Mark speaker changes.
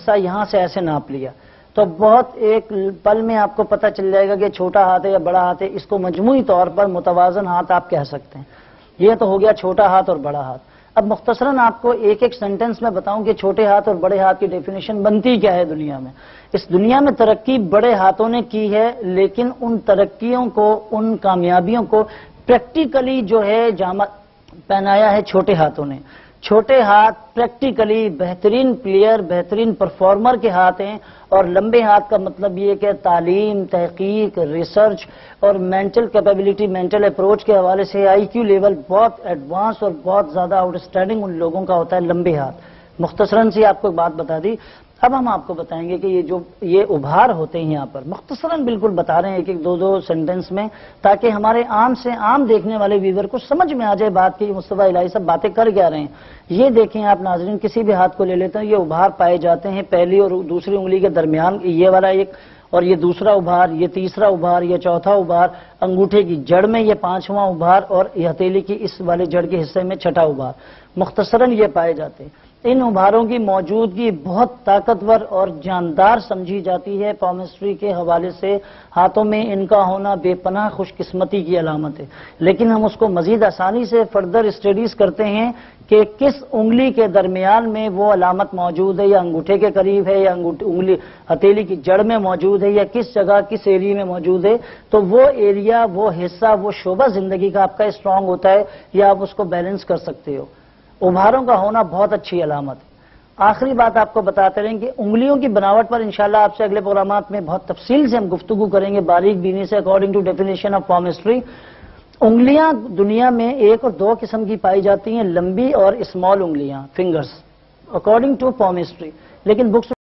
Speaker 1: حصہ یہاں سے ایسے ناپ لیا تو بہت ایک پل میں آپ کو پتہ چل جائے گا کہ چھوٹا ہاتھ ہے یا بڑا ہاتھ ہے. اس کو مجموعی طور پر متوازن ہاتھ آپ کہہ سکتے ہیں. یہ تو ہو گیا چھوٹا ہاتھ اور بڑا ہاتھ. اب مختصراً آپ کو ایک ایک سینٹنس میں بتاؤں کہ چھوٹے ہاتھ اور بڑے ہاتھ کی ڈیفینیشن بنتی کیا ہے دنیا میں. اس دنیا میں ترقی بڑے ہاتھوں نے کی ہے، لیکن ان ترقیوں کو، ان کامیابیوں کو پریکٹیکلی جو ہے جامہ پہنایا ہے چھوٹے ہاتھوں نے. چھوٹے ہاتھ پریکٹیکلی بہترین پلیئر، بہترین پرفارمر کے ہاتھ ہیں. اور لمبے ہاتھ کا مطلب یہ کہ تعلیم، تحقیق، ریسرچ اور مینٹل کیپیبلٹی، مینٹل اپروچ کے حوالے سے آئی کیو لیول بہت ایڈوانس اور بہت زیادہ آؤٹ اسٹینڈنگ ان لوگوں کا ہوتا ہے لمبے ہاتھ. مختصراً سی آپ کو ایک بات بتا دی. اب ہم آپ کو بتائیں گے کہ یہ ابھار ہوتے ہیں یہاں پر مختصراً بالکل بتا رہے ہیں ایک ایک دو سینٹنس میں، تاکہ ہمارے عام سے عام دیکھنے والے ویور کو سمجھ میں آ جائے بات کہ مصطفیٰ الہی صاحب باتیں کر کیا رہے ہیں. یہ دیکھیں آپ ناظرین، کسی بھی ہاتھ کو لے لیتے ہیں، یہ ابھار پائے جاتے ہیں پہلی اور دوسری انگلی کے درمیان، یہ والا ایک، اور یہ دوسرا ابھار، یہ تیسرا ابھار، یہ چوتھا ابھار، انگوٹھے کی جڑ میں یہ پانچواں ابھار، اور یہ ہتھیلی کی اس والے جڑ کے حصے میں چھٹا ابھار. مختصراً یہ پائے جاتے ہیں. ان ابھاروں کی موجودگی بہت طاقتور اور جاندار سمجھی جاتی ہے. پالمسٹری کے حوالے سے ہاتھوں میں ان کا ہونا بے پناہ خوش قسمتی کی علامت ہے. لیکن ہم اس کو مزید آسانی سے فردر اسٹڈیز کرتے ہیں کہ کس انگلی کے درمیان میں وہ علامت موجود ہے، یا انگوٹھے کے قریب ہے، یا انگلی ہتھیلی کی جڑ میں موجود ہے، یا کس جگہ کس ایریا میں موجود ہے. تو وہ ایریا، وہ حصہ، وہ شعبہ زندگی کا آپ کا اسٹرانگ ہوتا ہے، یا آپ اس کو بیلنس کر سکتے ہو. ابھاروں کا ہونا بہت اچھی علامت ہے. آخری بات آپ کو بتاتے رہیں کہ انگلیوں کی بناوٹ پر انشاءاللہ آپ سے اگلے پروگرامات میں بہت تفصیل سے ہم گفتگو کریں گے باریک بینی سے. اکارڈنگ ٹو ڈیفینیشن آف پالمسٹری، انگلیاں دنیا میں ایک اور دو قسم کی پائی جاتی ہیں، لمبی اور اسمال انگلیاں، فنگرز، اکارڈنگ ٹو پالمسٹری. لیکن بکس